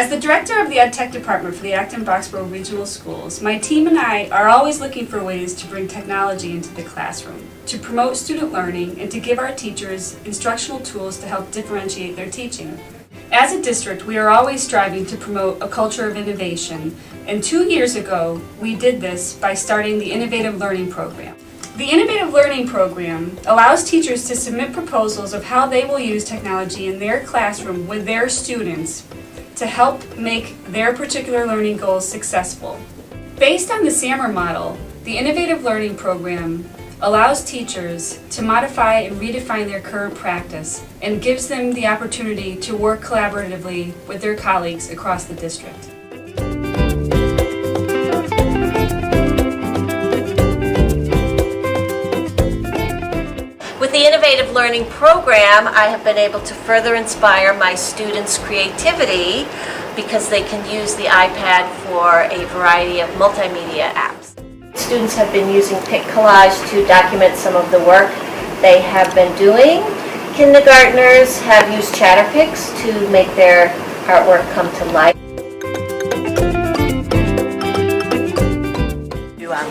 As the director of the Ed Tech Department for the Acton-Boxborough Regional Schools, my team and I are always looking for ways to bring technology into the classroom, to promote student learning, and to give our teachers instructional tools to help differentiate their teaching. As a district, we are always striving to promote a culture of innovation, and 2 years ago, we did this by starting the Innovative Learning Program. The Innovative Learning Program allows teachers to submit proposals of how they will use technology in their classroom with their students to help make their particular learning goals successful. Based on the SAMR model, the Innovative Learning Program allows teachers to modify and redefine their current practice and gives them the opportunity to work collaboratively with their colleagues across the district. With the Innovative Learning Program, I have been able to further inspire my students' creativity because they can use the iPad for a variety of multimedia apps. Students have been using PicCollage to document some of the work they have been doing. Kindergartners have used Chatterpix to make their artwork come to life.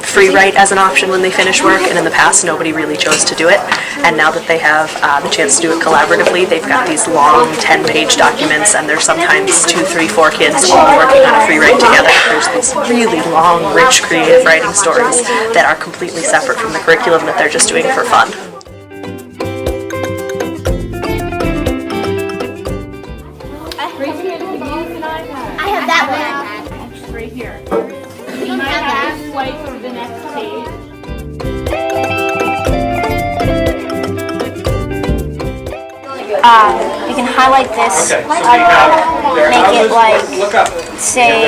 Free write as an option when they finish work, and in the past nobody really chose to do it, and now that they have the chance to do it collaboratively, they've got these long 10-page documents, and there's sometimes 2, 3, 4 kids all working on a free write together. There's these really long, rich, creative writing stories that are completely separate from the curriculum that they're just doing for fun. I have that one. Right here. You might have to swipe over the next page. You can highlight this, make it like, say,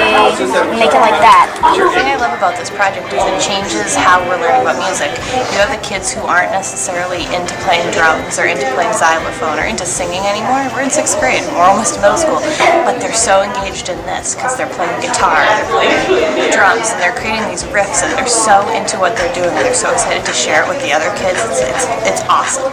make it like that. The thing I love about this project is it changes how we're learning about music. You have the kids who aren't necessarily into playing drums or into playing xylophone or into singing anymore. We're in 6th grade, we're almost in middle school, but they're so engaged in this because they're playing guitar, they're playing drums, and they're creating these riffs, and they're so into what they're doing, and they're so excited to share it with the other kids. It's awesome.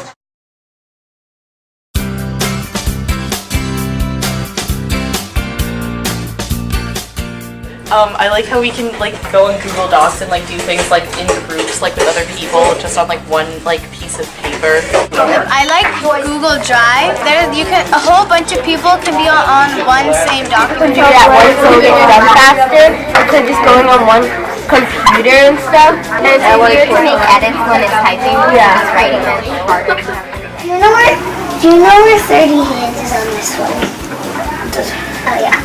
I like how we can go in Google Docs and do things in groups with other people just on one piece of paper. I like Google Drive. A whole bunch of people can be on one same document. Do that one so it gets done faster instead of just going on one computer and stuff. And it's easier to make edits when it's typing than it's writing and it's harder. Do you know where 30 hands is on this one? Oh yeah.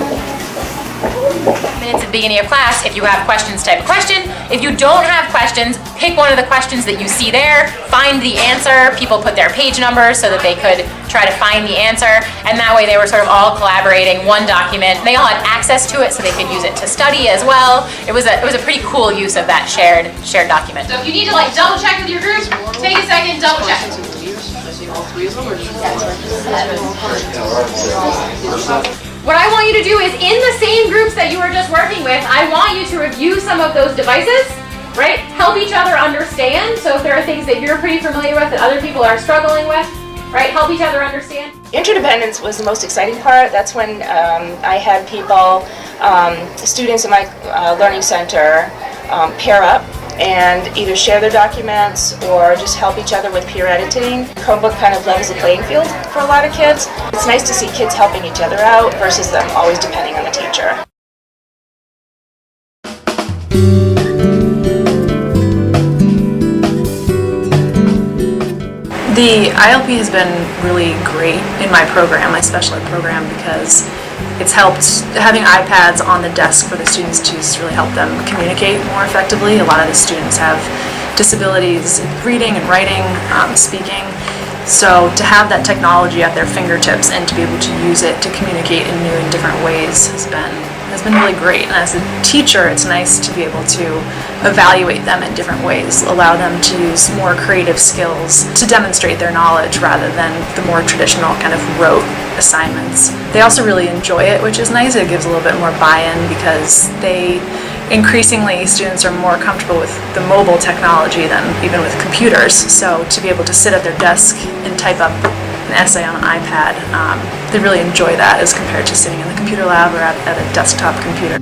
Minutes at the beginning of class. If you have questions, type a question. If you don't have questions, pick one of the questions that you see there, find the answer. People put their page numbers so that they could try to find the answer, and that way they were sort of all collaborating, one document. They all had access to it so they could use it to study as well. It was a pretty cool use of that shared document. So if you need to double check with your group, take a second, double check. What I want you to do is, in the same groups that you were just working with, I want you to review some of those devices, right? Help each other understand. So if there are things that you're pretty familiar with that other people are struggling with, right? Help each other understand. Interdependence was the most exciting part. That's when I had people, students in my learning center, pair up and either share their documents or just help each other with peer editing. Chromebook kind of levels the playing field for a lot of kids. It's nice to see kids helping each other out versus them always depending on the teacher. The ILP has been really great in my program, my special ed program, because it's helped, having iPads on the desk for the students to really help them communicate more effectively. A lot of the students have disabilities in reading and writing, speaking. So to have that technology at their fingertips and to be able to use it to communicate in new and different ways has been really great. And as a teacher, it's nice to be able to evaluate them in different ways, allow them to use more creative skills to demonstrate their knowledge rather than the more traditional kind of rote assignments. They also really enjoy it, which is nice. It gives a little bit more buy-in because increasingly students are more comfortable with the mobile technology than even with computers. So to be able to sit at their desk and type up an essay on an iPad, they really enjoy that as compared to sitting in the computer lab or at a desktop computer.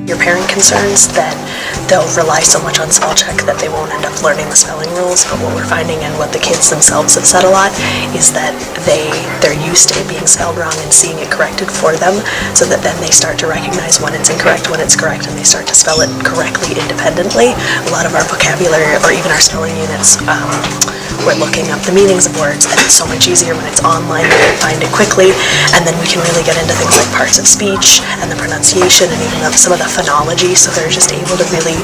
Your parent concerns that they'll rely so much on spell check that they won't end up learning the spelling rules, but what we're finding and what the kids themselves have said a lot is that they're used to it being spelled wrong and seeing it corrected for them, so that then they start to recognize when it's incorrect, when it's correct, and they start to spell it correctly independently. A lot of our vocabulary or even our spelling units, we're looking up the meanings of words, and it's so much easier when it's online. We can find it quickly, and then we can really get into things like parts of speech and the pronunciation and even some of the phonology, so they're just able to really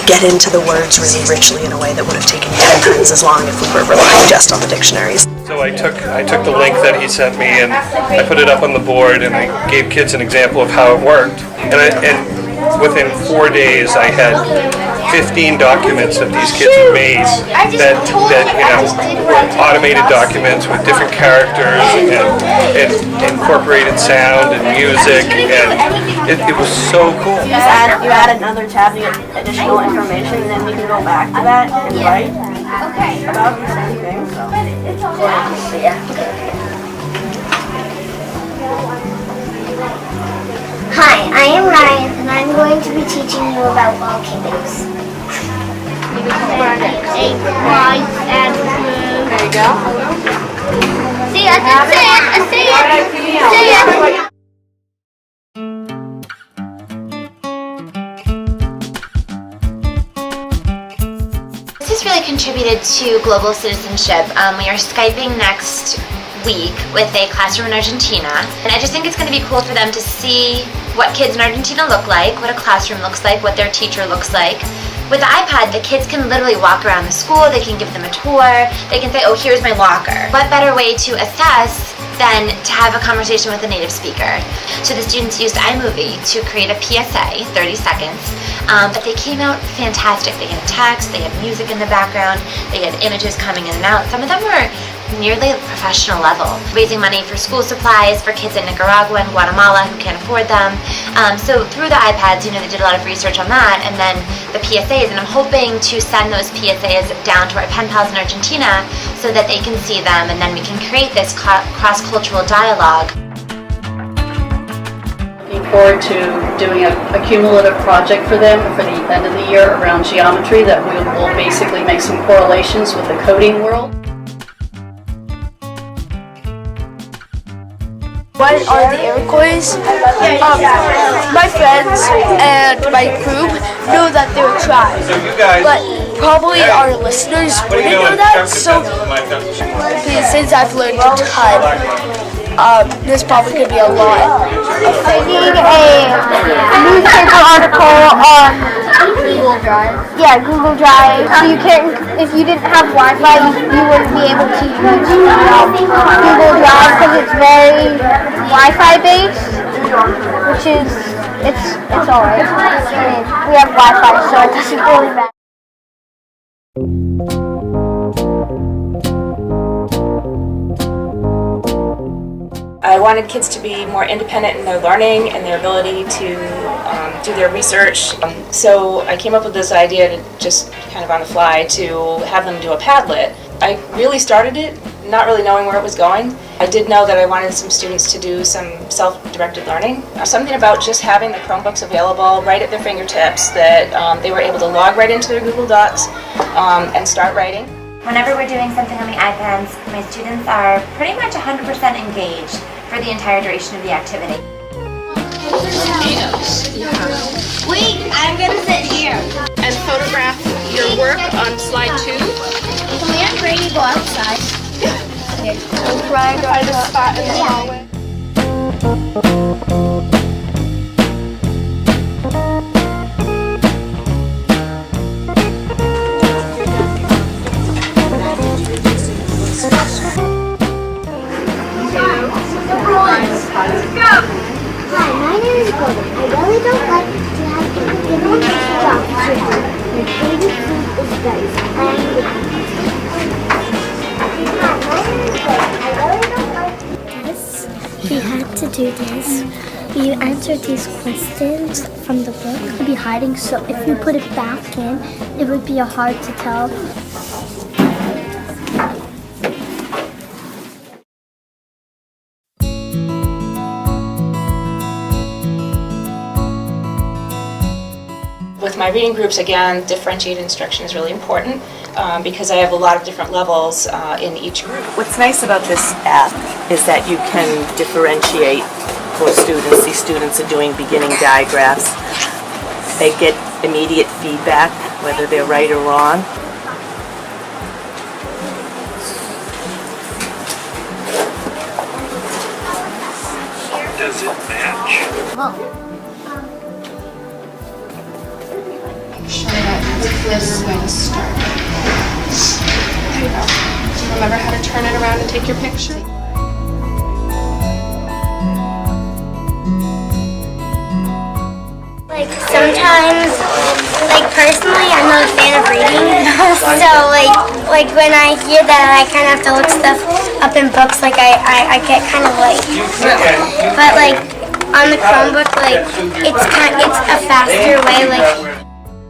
get into the words really richly in a way that would have taken 10 times as long if we were relying just on the dictionaries. So I took the link that he sent me and I put it up on the board and I gave kids an example of how it worked. And within 4 days I had 15 documents that these kids had made that automated documents with different characters and incorporated sound and music, and it was so cool. You add another tab to get additional information, and then you can go back to that and write about the same thing. Hi, I am Ryan, and I'm going to be teaching you about volcanoes. A, white, and blue. There you go. See, I didn't say it. I say it. Say it. This has really contributed to global citizenship. We are Skyping next week with a classroom in Argentina, and I just think it's going to be cool for them to see what kids in Argentina look like, what a classroom looks like, what their teacher looks like. With the iPad, the kids can literally walk around the school, they can give them a tour, they can say, oh, here's my locker. What better way to assess than to have a conversation with a native speaker? So the students used iMovie to create a PSA, 30 seconds, but they came out fantastic. They had text, they had music in the background, they had images coming in and out. Some of them were nearly professional level, raising money for school supplies for kids in Nicaragua and Guatemala who can't afford them. So through the iPads, they did a lot of research on that, and then the PSAs, and I'm hoping to send those PSAs down to our pen pals in Argentina so that they can see them, and then we can create this cross-cultural dialogue. Looking forward to doing a cumulative project for them for the end of the year around geometry that will basically make some correlations with the coding world. What are the Iroquois? My friends and my group know that they're a tribe, but probably our listeners wouldn't know that, so since I've learned a ton, there's probably going to be a lot. Reading a newspaper article on Google Drive. Yeah, Google Drive. So you can't, if you didn't have Wi-Fi, you wouldn't be able to use Google Drive because it's very Wi-Fi based, which is it's alright. I mean, we have Wi-Fi, so it doesn't really matter. I wanted kids to be more independent in their learning and their ability to do their research. So I came up with this idea to just kind of on the fly to have them do a Padlet. I really started it not really knowing where it was going. I did know that I wanted some students to do some self-directed learning. Something about just having the Chromebooks available right at their fingertips, that they were able to log right into their Google Docs and start writing. Whenever we're doing something on the iPads, my students are pretty much 100% engaged for the entire duration of the activity. Wait, I'm gonna sit here and photograph your work on slide 2. Can we have Brady go outside? Okay. Find a spot in the hallway. Hi, my name is Gordon. I really don't like to have people give me chocolate. My favorite food is rice. I am the Hi, my name is Gordon. I really don't like this. We had to do this. We answered these questions from the book. It would be hiding, so if you put it back in, it would be hard to tell. my reading groups, again, differentiated instruction is really important because I have a lot of different levels in each group. What's nice about this app is that you can differentiate for students. These students are doing beginning diagraphs. They get immediate feedback, whether they're right or wrong. Does it match? Make sure that the quiz is going to start. There you go. Do you remember how to turn it around and take your picture? Like sometimes, like personally, I'm not a fan of reading, so like when I hear that I kind of have to look stuff up in books, like I get kind of like, but like on the Chromebook, like it's a faster way, like.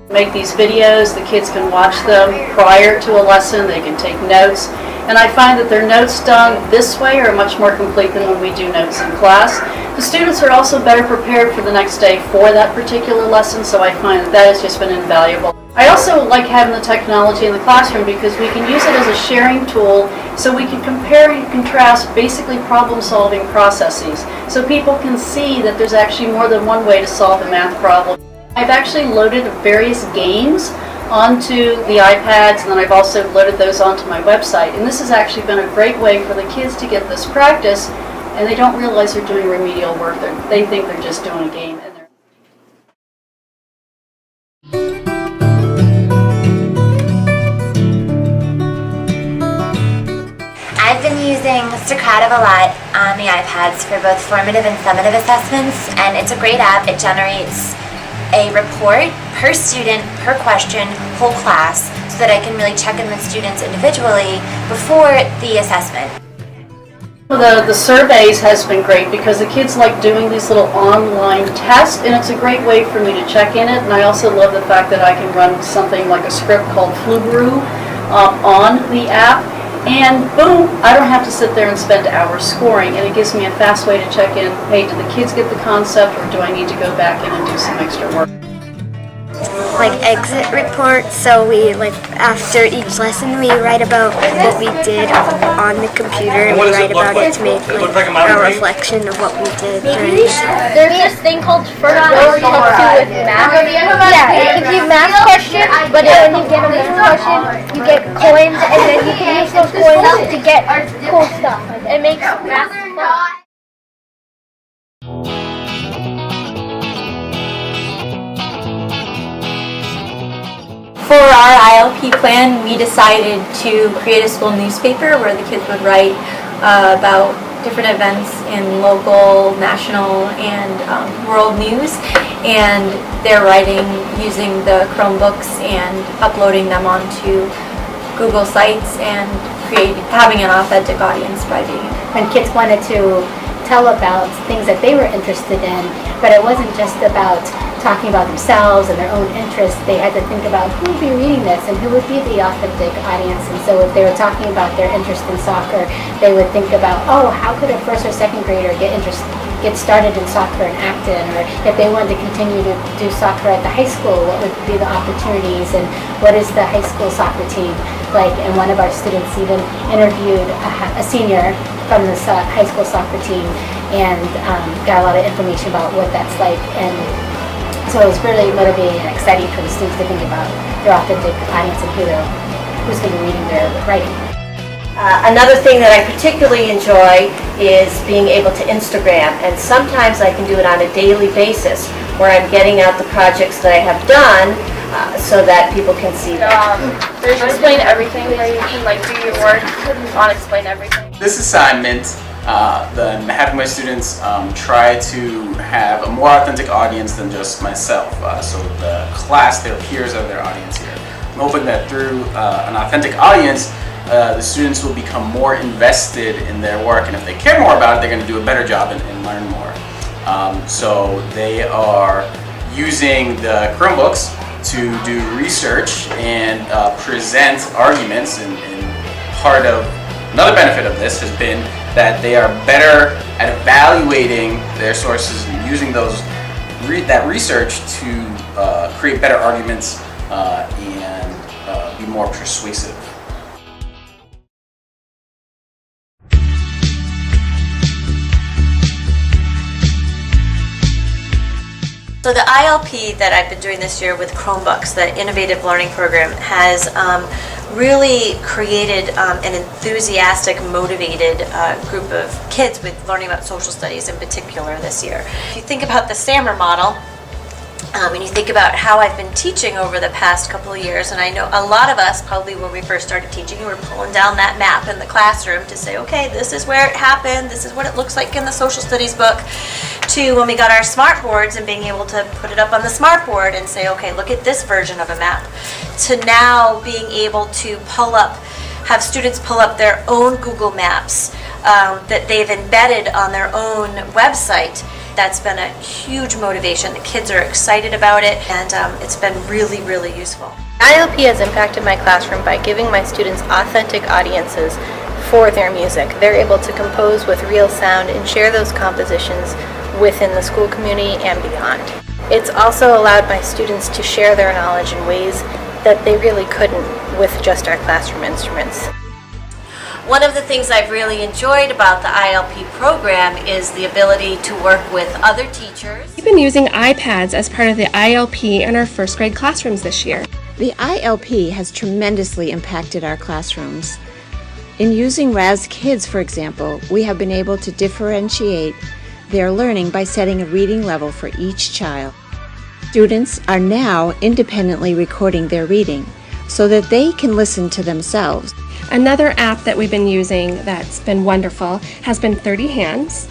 Make these videos, the kids can watch them prior to a lesson, they can take notes, and I find that their notes done this way are much more complete than when we do notes in class. The students are also better prepared for the next day for that particular lesson, so I find that has just been invaluable. I also like having the technology in the classroom because we can use it as a sharing tool so we can compare and contrast basically problem-solving processes, so people can see that there's actually more than one way to solve a math problem. I've actually loaded various games onto the iPads, and then I've also loaded those onto my website. And this has actually been a great way for the kids to get this practice, and they don't realize they're doing remedial work. They think they're just doing a game. I've been using Socrative a lot on the iPads for both formative and summative assessments, and it's a great app. It generates a report per student, per question, whole class, so that I can really check in with students individually before the assessment. The surveys has been great because the kids like doing these little online tests, and it's a great way for me to check in it. And I also love the fact that I can run something like a script called Flubru on the app, and boom, I don't have to sit there and spend hours scoring, and it gives me a fast way to check in, hey, do the kids get the concept, or do I need to go back in and do some extra work? Like exit reports, so we after each lesson we write about what we did on the computer, and we write about it to make a reflection of what we did. There's this thing called first helps you with math. Yeah, it gives you math questions, but when you get a math question, you get coins, and then you can use those coins to get cool stuff. It makes math fun. For our ILP plan, we decided to create a school newspaper where the kids would write about different events in local, national, and world news, and they're writing using the Chromebooks and uploading them onto Google Sites and having an authentic audience by being. When kids wanted to tell about things that they were interested in, but it wasn't just about talking about themselves and their own interests. They had to think about who would be reading this and who would be the authentic audience. And so if they were talking about their interest in soccer, they would think about, oh, how could a first or second grader get started in soccer in Acton? Or if they wanted to continue to do soccer at the high school, what would be the opportunities, and what is the high school soccer team like? And one of our students even interviewed a senior from the high school soccer team and got a lot of information about what that's like. And so it was really motivating and exciting for the students to think about their authentic audience and who's going to be reading their writing. Another thing that I particularly enjoy is being able to Instagram, and sometimes I can do it on a daily basis where I'm getting out the projects that I have done so that people can see them. There's Explain Everything where you can do your work on Explain Everything. This assignment, having my students try to have a more authentic audience than just myself. So the class, their peers are their audience here. I'm hoping that through an authentic audience, the students will become more invested in their work, and if they care more about it, they're going to do a better job and learn more. So they are using the Chromebooks to do research and present arguments, and part of another benefit of this has been that they are better at evaluating their sources and using that research to create better arguments and be more persuasive. So the ILP that I've been doing this year with Chromebooks, the Innovative Learning Program, has really created an enthusiastic, motivated group of kids with learning about social studies in particular this year. If you think about the SAMR model, and you think about how I've been teaching over the past couple of years, and I know a lot of us, probably when we first started teaching, we were pulling down that map in the classroom to say, okay, this is where it happened, this is what it looks like in the social studies book, to when we got our smart boards and being able to put it up on the smart board and say, okay, look at this version of a map, to now being able to have students pull up their own Google Maps that they've embedded on their own website. That's been a huge motivation. The kids are excited about it, and it's been really, really useful. ILP has impacted my classroom by giving my students authentic audiences for their music. They're able to compose with real sound and share those compositions within the school community and beyond. It's also allowed my students to share their knowledge in ways that they really couldn't with just our classroom instruments. One of the things I've really enjoyed about the ILP program is the ability to work with other teachers. We've been using iPads as part of the ILP in our first grade classrooms this year. The ILP has tremendously impacted our classrooms. In using Raz Kids, for example, we have been able to differentiate their learning by setting a reading level for each child. Students are now independently recording their reading so that they can listen to themselves. Another app that we've been using that's been wonderful has been 30 Hands.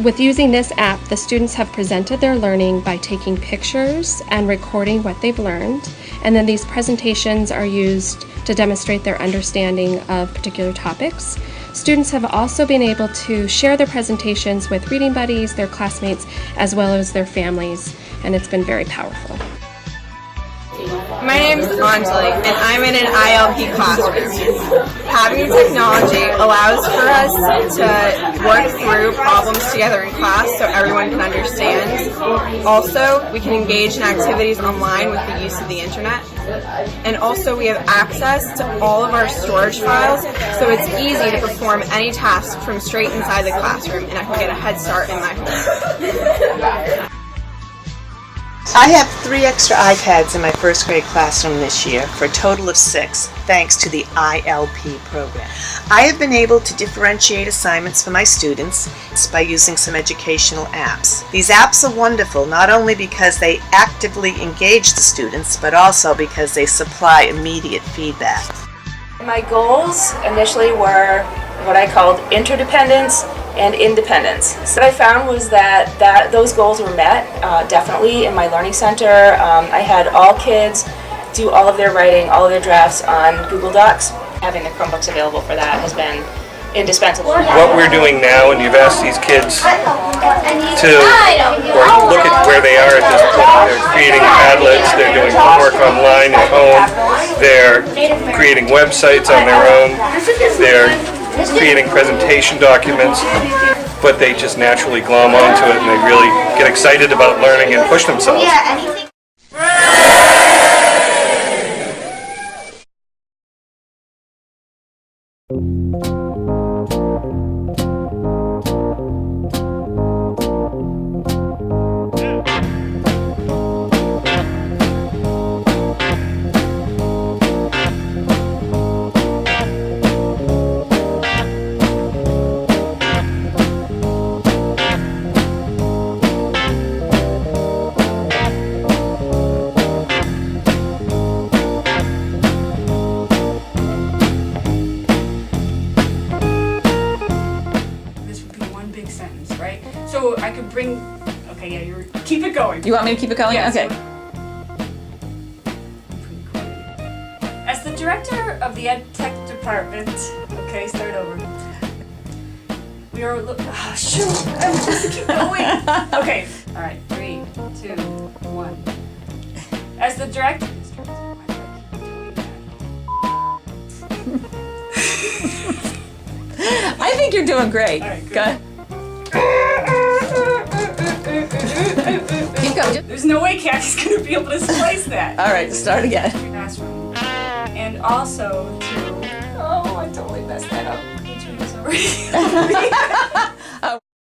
With using this app, the students have presented their learning by taking pictures and recording what they've learned, and then these presentations are used to demonstrate their understanding of particular topics. Students have also been able to share their presentations with reading buddies, their classmates, as well as their families, and it's been very powerful. My name is Anjali, and I'm in an ILP classroom. Having technology allows for us to work through problems together in class so everyone can understand. Also, we can engage in activities online with the use of the internet. And also, we have access to all of our storage files, so it's easy to perform any task from straight inside the classroom, and I can get a head start in my home. I have 3 extra iPads in my first grade classroom this year for a total of 6, thanks to the ILP program. I have been able to differentiate assignments for my students by using some educational apps. These apps are wonderful not only because they actively engage the students, but also because they supply immediate feedback. My goals initially were what I called interdependence and independence. So what I found was that those goals were met definitely in my learning center. I had all kids do all of their writing, all of their drafts on Google Docs. Having the Chromebooks available for that has been indispensable. What we're doing now, and you've asked these kids to look at where they are at this point. They're creating Padlets, they're doing homework online at home, they're creating websites on their own, they're creating presentation documents, but they just naturally glom onto it and they really get excited about learning and push themselves. So I could bring, okay, yeah, you're, keep it going. You want me to keep it going? Yeah, Okay. As the director of the Ed Tech department, okay, start over. We are, oh shoot, I'm supposed to keep going. Okay, all right, 3, 2, 1. As the director, I think you're doing great. All right, go ahead. Keep going. There's no way Kathy's going to be able to splice that. All right, start again. Classroom. And also to... Oh, I totally messed that up.